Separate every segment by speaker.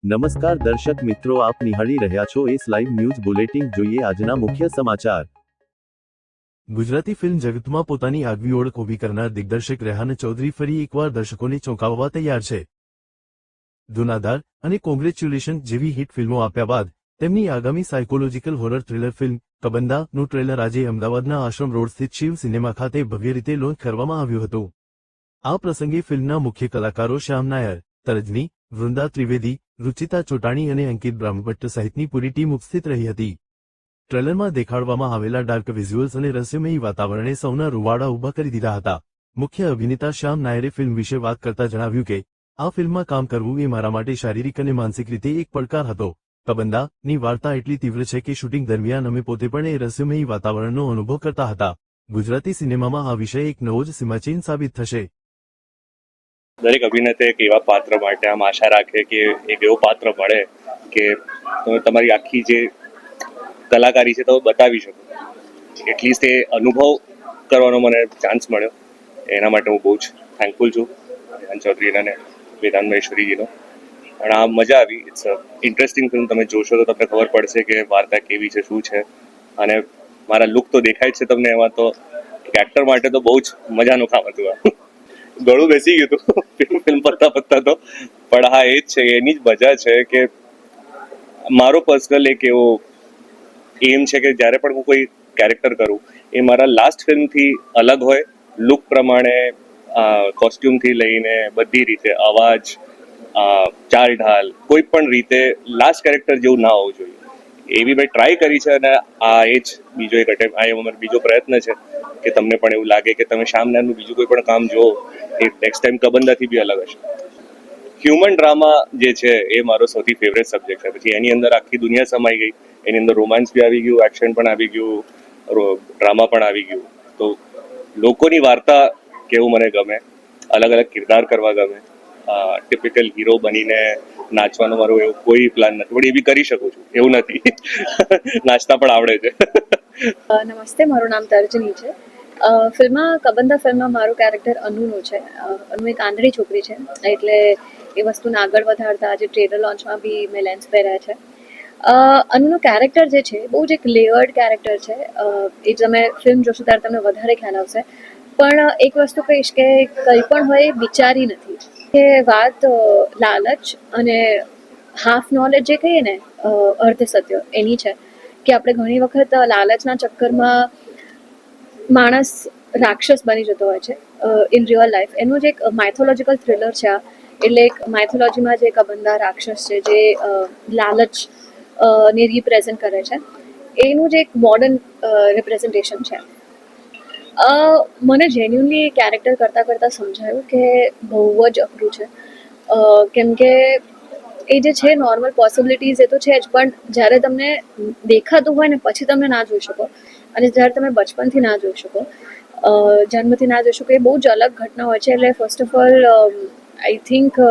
Speaker 1: નમસ્કાર દર્શક મિત્રો, આપ નિહાળી રહ્યા છો એસ લાઈવ ન્યૂઝ બુલેટિન. જોઈએ આજના મુખ્ય સમાચાર. ગુજરાતી ફિલ્મ જગતમાં પોતાની આગવી ઓળખ ઊભી કરનાર દિગ્દર્શક રેહાન ચૌધરી ફરી એકવાર દર્શકોને ચોંકાવવા તૈયાર છે. ધુનાધાર અને કોંગ્રેચ્યુલેશન જેવી હિટ ફિલ્મો આપ્યા બાદ તેમની આગામી સાયકોલોજીકલ હોરર થ્રિલર ફિલ્મ કબંદા નું ટ્રેલર આજે અમદાવાદના આશ્રમ રોડ સ્થિત શિવ સિનેમા ખાતે ભવ્ય રીતે લોન્ચ કરવામાં આવ્યું હતું. આ પ્રસંગે ફિલ્મના મુખ્ય કલાકારો શ્યામ નાયર, તરજની, વૃંદા ત્રિવેદી, રુચિતા ચોટાણી અને અંકિત બ્રહ્મભટ્ટ સહિતની પૂરી ટીમ ઉપસ્થિત રહી હતી. ટ્રેલરમાં દેખાડવામાં આવેલા ડાર્ક વિઝ્યુઅલ્સ અને રહસ્યમયી વાતાવરણે સૌના રૂવાડા ઊભા કરી દીધા હતા. મુખ્ય અભિનેતા શ્યામ નાયરે ફિલ્મ વિશે વાત કરતા જણાવ્યું કે આ ફિલ્મમાં કામ કરવું એ મારા માટે શારીરિક અને માનસિક રીતે એક પડકાર હતો. કબંદા ની વાર્તા એટલી તીવ્ર છે કે શૂટિંગ દરમિયાન અમે પોતે પણ એ રહસ્યમયી વાતાવરણનો અનુભવ કરતા હતા. ગુજરાતી સિનેમામાં આ વિષય એક નવો જ સીમાચિહ્ન સાબિત થશે.
Speaker 2: દરેક અભિનેતા એક એવા પાત્ર માટે આમ આશા રાખે કે એક એવો પાત્ર મળે કે તમે તમારી આખી જે કલાકારી છે તો બતાવી શકો. એટલીસ્ટ એ અનુભવ કરવાનો મને ચાન્સ મળ્યો, એના માટે હું બહુ જ થેન્કફુલ છું રેહાન ચૌધરી અને વેદાંત મહેશ્વરીજીનો. અને આ મજા આવી. It's a interesting film. તમે જોશો તો તમને ખબર પડશે કે વાર્તા કેવી છે, શું છે. અને મારા લુક તો દેખાય જ છે તમને. એમાં તો એક્ટર માટે તો બહુ જ મજાનું કામ હતું. આ ગળું બેસી ગયું હતું ફિલ્મ પત્તા તો, પણ હા એ જ છે, એની જ મજા છે કે મારો પર્સનલ એક એવો એમ છે કે જ્યારે પણ હું કોઈ કેરેક્ટર કરું એ મારા લાસ્ટ ફિલ્મથી અલગ હોય, લુક પ્રમાણે, કોસ્ટ્યુમથી લઈને બધી રીતે, અવાજ, ચાલ ઢાલ, કોઈ પણ રીતે લાસ્ટ કેરેક્ટર જેવું ના હોવું જોઈએ. એવી મેં ટ્રાય કરી છે અને આ એ જ બીજો એક અટેમ્પ, આ અમારો બીજો પ્રયત્ન છે કે તમને પણ એવું લાગે કે તમે શ્યામ નાયરનું બીજું કોઈ પણ કામ જુઓ એ નેક્સ્ટ ટાઈમ કબંદાથી બી અલગ હશે. હ્યુમન ડ્રામા જે છે એ મારો સૌથી ફેવરેટ સબ્જેક્ટ છે. પછી એની અંદર આખી દુનિયા સમાઈ ગઈ. એની અંદર રોમાન્સ બી આવી ગયું, એક્શન પણ આવી ગયું, ડ્રામા પણ આવી ગયું. તો લોકોની વાર્તા કેવું મને ગમે, અલગ અલગ કિરદાર કરવા ગમે. ટિપિકલ હીરો બનીને નાચવાનો મારો એવો કોઈ પ્લાન નથી, પણ એ બી કરી શકું છું એવું નથી. નાચતા પણ આવડે છે.
Speaker 3: નમસ્તે, મારું નામ તર્જની છે. કબંદા ફિલ્મમાં મારું કેરેક્ટર અનુનું છે. અનુ એક આંધળી છોકરી છે, એટલે એ વસ્તુને આગળ વધારતા આજે ટ્રેલર લોન્ચમાં બી મેં લેન્સ પહેર્યા છે. અનુનું કેરેક્ટર જે છે બહુ જ એક લેયર્ડ કેરેક્ટર છે. એ તમે ફિલ્મ જોશો ત્યારે તમને વધારે ખ્યાલ આવશે. પણ એક વસ્તુ કહીશ કે કંઈ પણ હોય એ વિચારી નથી. કે વાત લાલચ અને હાફ નોલેજ જે કહીએ ને, અર્ધ સત્ય, એની છે કે આપણે ઘણી વખત લાલચના ચક્કરમાં માણસ રાક્ષસ બની જતો હોય છે ઇન રિયલ લાઈફ. એનું જ એક માઇથોલોજીકલ થ્રિલર છે આ. એટલે એક માઇથોલોજીમાં જે કબંદા રાક્ષસ છે જે લાલચ ને રિપ્રેઝન્ટ કરે છે, એનું જ એક મોડર્ન રિપ્રેઝન્ટેશન છે. મને જેન્યુઅનલી કેરેક્ટર કરતાં સમજાયું કે બહુ જ અઘરું છે. કેમ કે એ જે છે નોર્મલ પોસિબિલિટીઝ એ તો છે જ, પણ જ્યારે તમને દેખાતું હોય ને પછી તમે ના જોઈ શકો, અને જ્યારે તમે બચપનથી ના જોઈ શકો, જન્મથી ના જોઈ શકો, એ બહુ જ અલગ ઘટના હોય છે. એટલે first of all I think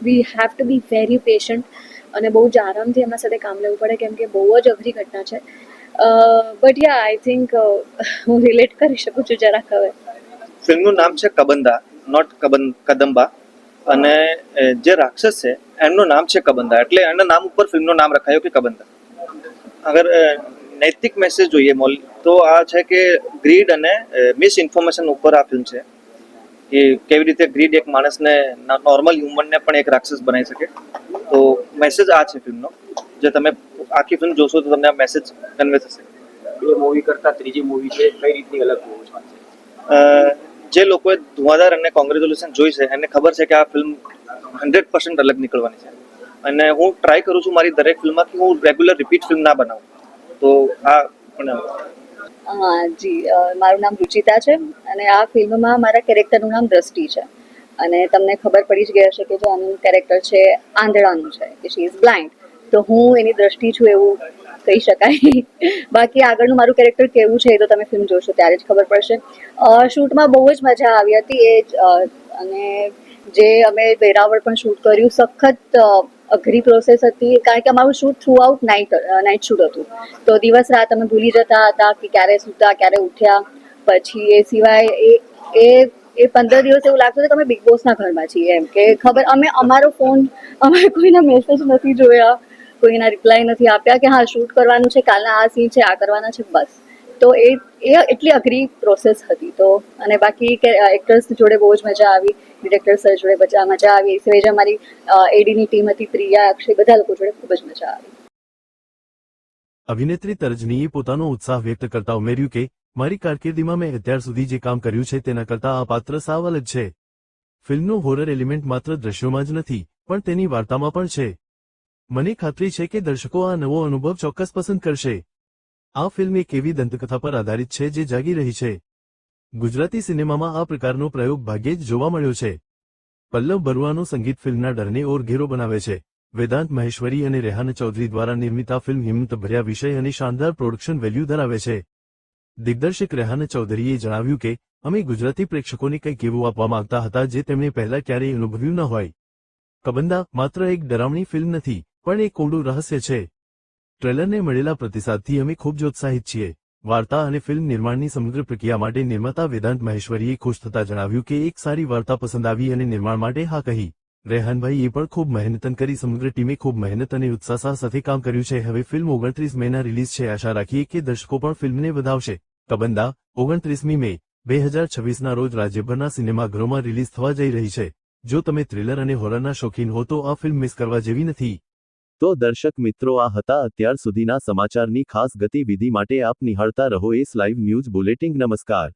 Speaker 3: we have to be very patient અને બહુ જ આરામથી એમના સાથે કામ લેવું પડે, કેમ કે બહુ જ અઘરી ઘટના છે. બટ યા આઈ થિંક હું રિલેટ કરી શકું છું જરાક. હવે
Speaker 4: ફિલ્મનું નામ છે કબંદા, નોટ કદંબા, અને જે રાક્ષસ છે એમનું નામ છે કબંદા, એટલે એના નામ ઉપર ફિલ્મનું નામ રખાયું કે કબંદા. અગર નૈતિક મેસેજ જોઈએ તો આ છે કે ગ્રીડ અને મિસ ઇન્ફોર્મેશન ઉપર આ ફિલ્મ છે કે કેવી રીતે ગ્રીડ એક માણસને, નોર્મલ હ્યુમનને પણ એક રાક્ષસ બનાવી શકે. તો મેસેજ આ છે ફિલ્મનો. જે તમે આખી ફિલ્મ જોશો તો તમને આ મેસેજ કન્વે થશે.
Speaker 5: બે મૂવી કરતા ત્રીજી મૂવી છે, કઈ રીતની અલગ હોવું છે?
Speaker 4: જે લોકોએ ધુઆધાર અને કોંગ્રેચ્યુલેશન જોઈ છે એને ખબર છે કે આ ફિલ્મ 100% અલગ નીકળવાની છે. અને હું ટ્રાય કરું છું મારી દરેક ફિલ્મમાં કે હું રેગ્યુલર રિપીટ ફિલ્મ ના બનાવું. તો આ પણ
Speaker 3: જી, મારું નામ રુચિતા છે અને આ ફિલ્મમાં મારા કેરેક્ટરનું નામ દ્રષ્ટિ છે. અને તમને ખબર પડી જ ગઈ હશે કે જો આનું કેરેક્ટર છે આંધળાનું છે, કે શી ઇઝ બ્લાઇન્ડ. તો હું એની દ્રષ્ટિ છું એવું કહી શકાય. બાકી આગળનું મારું કેરેક્ટર કેવું છે એ તો તમે ફિલ્મ જોશો ત્યારે જ ખબર પડશે. શૂટમાં બહુ જ મજા આવી હતી એ જ. અને જે અમે વેરાવળ પણ શૂટ કર્યું, સખત અઘરી પ્રોસેસ હતી, કારણ કે અમારું shoot through out night shoot હતું. તો દિવસ રાત અમે ભૂલી જતા હતા કે ક્યારે સૂતા ક્યારે ઉઠ્યા. પછી એ સિવાય એ એ 15 દિવસ એવું લાગતું હતું કે અમે બિગ બોસના ઘરમાં છીએ એમ કે ખબર અમે અમારો ફોન અમે કોઈના મેસેજ નથી જોયા, કોઈના રિપ્લાય નથી આપ્યા કે હા શૂટ કરવાનું છે, કાલના આ સીન છે, આ કરવાના છે, બસ. તો એ એટલી અઘરી પ્રોસેસ હતી. તો અને બાકી કે એક્ટર્સ જોડે બહુ જ મજા આવી, ડિરેક્ટર સર જોડે મજા આવી, એ સિવાય જે અમારી એડીની ટીમ હતી, પ્રિયા, અક્ષય, બધા લોકો જોડે ખૂબ જ મજા આવી.
Speaker 1: અભિનેત્રી તર્જનીએ પોતાનો ઉત્સાહ વ્યક્ત કરતા ઉમેર્યું કે મારી કારકિર્દીમાં મેં અત્યાર સુધી જે કામ કર્યું છે તેના કરતાં આ પાત્ર સાવ અલગ છે. ફિલ્મનો હોરર એલિમેન્ટ માત્ર દ્રશ્યોમાં જ નથી પણ તેની વાર્તામાં પણ છે. મને ખાતરી છે કે દર્શકો આ નવો અનુભવ ચોક્કસ પસંદ કરશે. આ ફિલ્મ એક એવી દંતકથા પર આધારિત છે જે જાગી રહી છે. ગુજરાતી સિનેમામાં આ પ્રકારનો પ્રયોગ ભાગ્યે જ જોવા મળ્યો છે. પલ્લવ બરુઆનું સંગીત ફિલ્મના ડરને ઓર ઘેરો બનાવે છે. વેદાંત મહેશ્વરી અને રેહાન ચૌધરી દ્વારા નિર્મિત આ ફિલ્મ હિંમતભર્યા વિષય અને શાનદાર પ્રોડક્શન વેલ્યુ ધરાવે છે. દિગ્દર્શક રેહાન ચૌધરીએ જણાવ્યું કે અમે ગુજરાતી પ્રેક્ષકોને કંઈક એવું આપવા માંગતા હતા જે તેમણે પહેલા ક્યારેય અનુભવ્યું ન હોય. કબંદા માત્ર એક ડરાવણી ફિલ્મ નથી પણ એક ઊંડું રહસ્ય છે. ટ્રેલરને મળેલા પ્રતિસાદથી અમે ખૂબ જ ઉત્સાહિત છીએ. વાર્તા અને ફિલ્મ નિર્માણની સમગ્ર પ્રક્રિયા માટે નિર્માતા વેદાંત મહેશ્વરીએ ખુશ થતા જણાવ્યું કે એક સારી વાર્તા પસંદ આવી અને નિર્માણ માટે હા કહી. રેહાનભાઈએ પણ ખૂબ મહેનતન કરી. સમગ્ર ટીમે ખૂબ મહેનત અને ઉત્સાહ સાથે કામ કર્યું છે. હવે ફિલ્મ 29 મેના રિલીઝ છે. આશા રાખીએ કે દર્શકો પણ ફિલ્મને વધાવશે. કબંદા 29મી મે 2026ના રોજ રાજ્યભરના સિનેમાઘરોમાં રિલીઝ થવા જઈ રહી છે. જો તમે થ્રિલર અને હોરરના શોખીન હો તો આ ફિલ્મ મિસ કરવા જેવી નથી. તો દર્શક મિત્રો, આ હતા અત્યાર સુધીના સમાચારની ખાસ ગતિવિધિ માટે આપ નિહાળતા રહો એસ લાઈવ ન્યૂઝ બુલેટિન. નમસ્કાર.